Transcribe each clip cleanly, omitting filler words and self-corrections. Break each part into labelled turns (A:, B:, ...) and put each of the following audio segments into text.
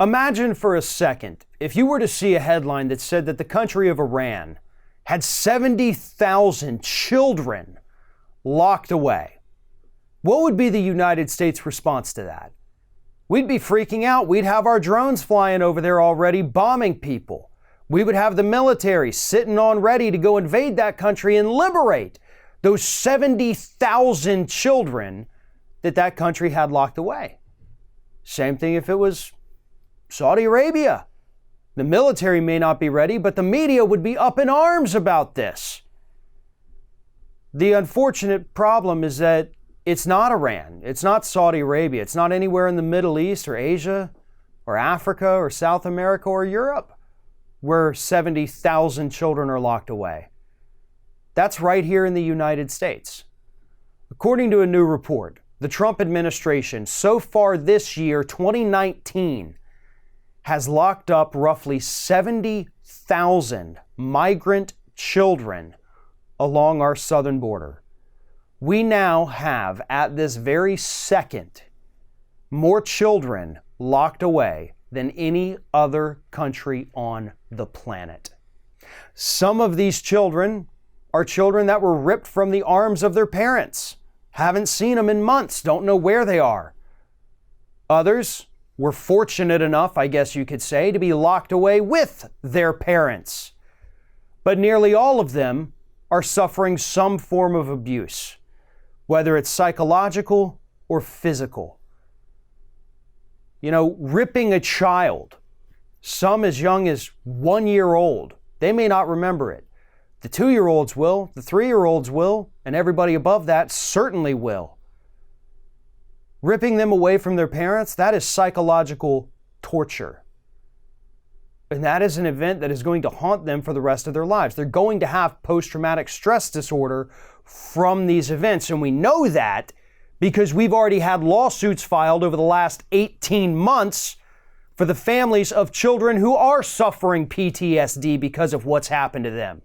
A: Imagine for a second if you were to see a headline that said that the country of Iran had 70,000 children locked away. What would be the United States response to that? We'd be freaking out. We'd have our drones flying over there already, bombing people. We would have the military sitting on ready to go invade that country and liberate those 70,000 children that country had locked away. Same thing if it was Saudi Arabia. The military may not be ready, but the media would be up in arms about this. The unfortunate problem is that it's not Iran. It's not Saudi Arabia. It's not anywhere in the Middle East or Asia or Africa or South America or Europe where 70,000 children are locked away. That's right here in the United States. According to a new report, the Trump administration so far this year, 2019, has locked up roughly 70,000 migrant children along our southern border. We now have, at this very second, more children locked away than any other country on the planet. Some of these children are children that were ripped from the arms of their parents. Haven't seen them in months, don't know where they are. Others were fortunate enough, I guess you could say, to be locked away with their parents. But nearly all of them are suffering some form of abuse, whether it's psychological or physical. You know, ripping a child, some as young as 1 year old, they may not remember it. The 2-year-olds will, the 3-year-olds will, and everybody above that certainly will. Ripping them away from their parents, that is psychological torture. And that is an event that is going to haunt them for the rest of their lives. They're going to have post-traumatic stress disorder from these events. And we know that because we've already had lawsuits filed over the last 18 months for the families of children who are suffering PTSD because of what's happened to them.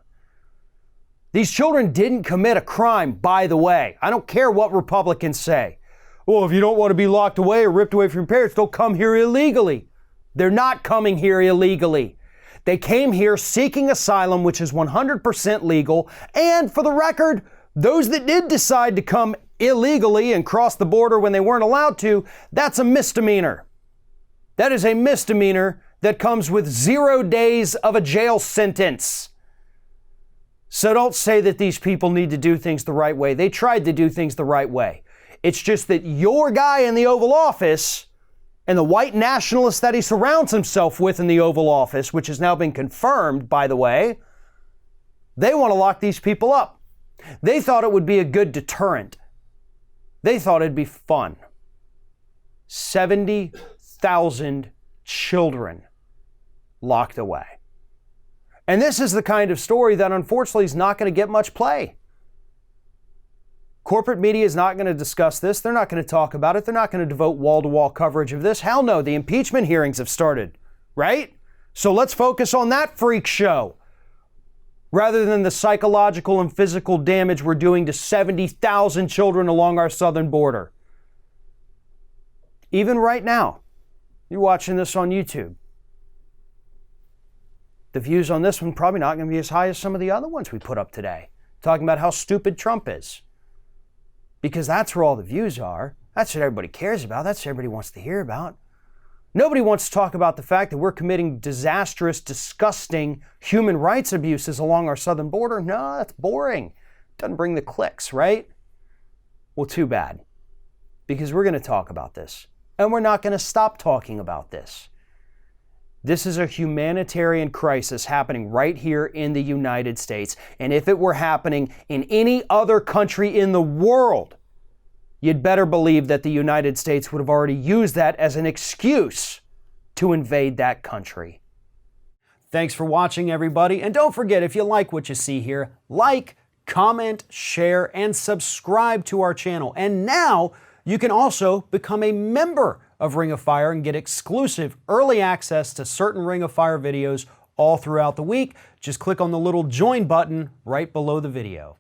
A: These children didn't commit a crime, by the way. I don't care what Republicans say. Well, if you don't want to be locked away or ripped away from your parents, don't come here illegally. They're not coming here illegally. They came here seeking asylum, which is 100% legal. And for the record, those that did decide to come illegally and cross the border when they weren't allowed to, that's a misdemeanor. That is a misdemeanor that comes with 0 days of a jail sentence. So don't say that these people need to do things the right way. They tried to do things the right way. It's just that your guy in the Oval Office and the white nationalists that he surrounds himself with in the Oval Office, which has now been confirmed, by the way, they want to lock these people up. They thought it would be a good deterrent. They thought it'd be fun. 70,000 children locked away. And this is the kind of story that unfortunately is not going to get much play. Corporate media is not going to discuss this. They're not going to talk about it. They're not going to devote wall-to-wall coverage of this. Hell no, the impeachment hearings have started, right? So let's focus on that freak show rather than the psychological and physical damage we're doing to 70,000 children along our southern border. Even right now, you're watching this on YouTube. The views on this one probably not going to be as high as some of the other ones we put up today, talking about how stupid Trump is. Because that's where all the views are. That's what everybody cares about. That's what everybody wants to hear about. Nobody wants to talk about the fact that we're committing disastrous, disgusting human rights abuses along our southern border. No, that's boring. Doesn't bring the clicks, right? Well, too bad. Because we're going to talk about this. And we're not going to stop talking about this. This is a humanitarian crisis happening right here in the United States. And if it were happening in any other country in the world, you'd better believe that the United States would have already used that as an excuse to invade that country. Thanks for watching, everybody. And don't forget, if you like what you see here, like, comment, share, and subscribe to our channel. And now you can also become a member of Ring of Fire and get exclusive early access to certain Ring of Fire videos all throughout the week. Just click on the little join button right below the video.